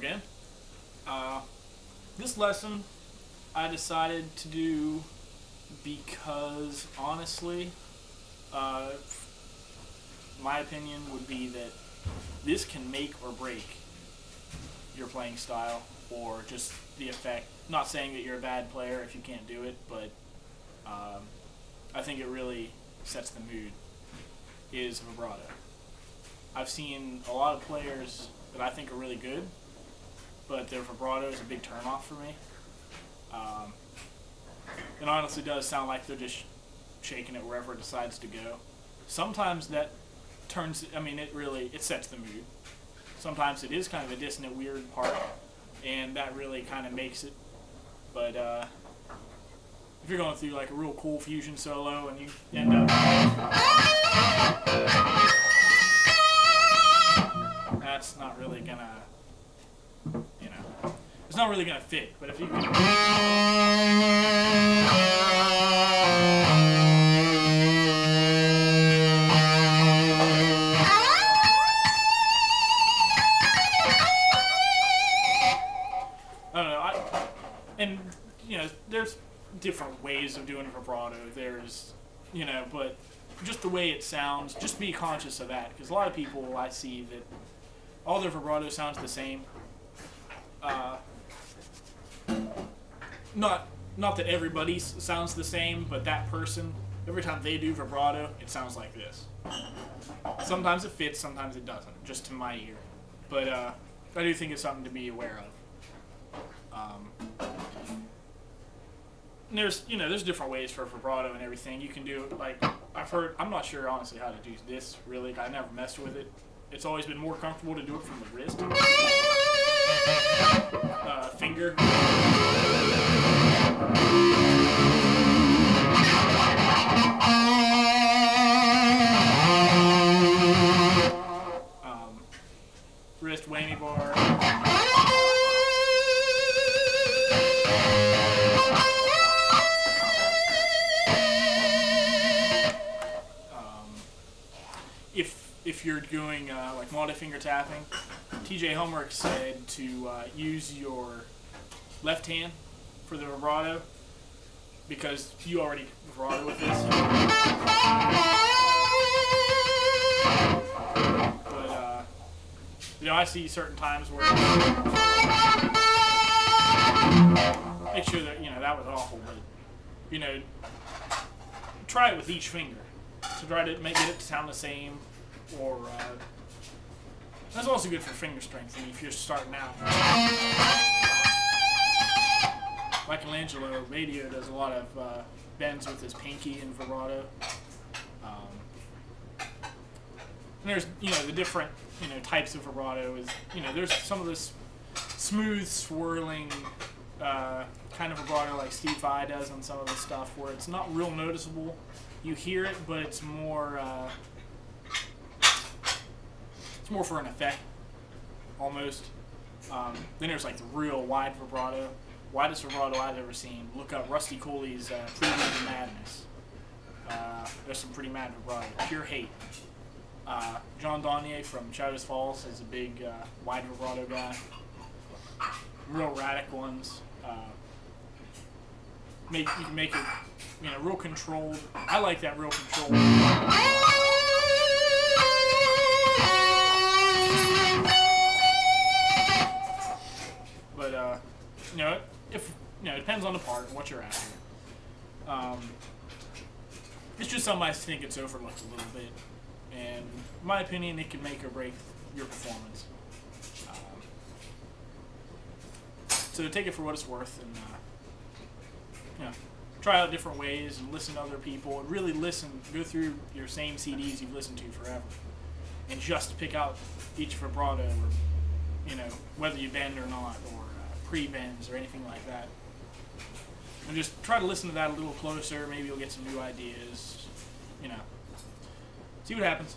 again. This lesson I decided to do because, honestly, my opinion would be that this can make or break your playing style or just the effect. Not saying that you're a bad player if you can't do it, but I think it really sets the mood, is vibrato. I've seen a lot of players that I think are really good, but their vibrato is a big turnoff for me. It honestly does sound like they're just shaking it wherever it decides to go. Sometimes that turns, it sets the mood. Sometimes it is kind of a dissonant, weird part, and that really kind of makes it. But if you're going through like a real cool fusion solo and you end up, that's not really gonna, it's not really gonna fit. But if you can, there's different ways of doing vibrato. There's, but just the way it sounds, just be conscious of that. Because a lot of people I see that all their vibrato sounds the same. Not that everybody sounds the same, but that person, every time they do vibrato, it sounds like this. Sometimes it fits, sometimes it doesn't, just to my ear. But I do think it's something to be aware of. There's different ways for vibrato and everything. You can do it like I'm not sure honestly how to do this really. I never messed with it. It's always been more comfortable to do it from the wrist, finger. Wrist whammy bar. If you're doing like multi-finger tapping, TJ Homework said to use your left hand for the vibrato because you already vibrato with this. But I see certain times where make sure that that was awful, but try it with each finger to try to get it to sound the same. Or that's also good for finger strength. If you're starting out, Michelangelo Radio does a lot of bends with his pinky and vibrato. And there's the different types of vibrato. Is there's some of this smooth swirling kind of vibrato like Steve Vai does on some of the stuff where it's not real noticeable. You hear it, but it's more. It's more for an effect, almost. Then there's like the real wide vibrato. Widest vibrato I've ever seen. Look up Rusty Cooley's Prelude to Madness. There's some pretty mad vibrato. Pure Hate. John Donnier from Chowders Falls is a big wide vibrato guy. Real radic ones. You can make it, real controlled. I like that real controlled. But it depends on the part and what you're after. It's just something I think it's overlooked a little bit, and in my opinion, it can make or break your performance. So take it for what it's worth, and try out different ways and listen to other people, and really go through your same CDs you've listened to forever, and just pick out each vibrato, or whether you bend or not, or pre-bends or anything like that. And just try to listen to that a little closer. Maybe you'll get some new ideas. See what happens.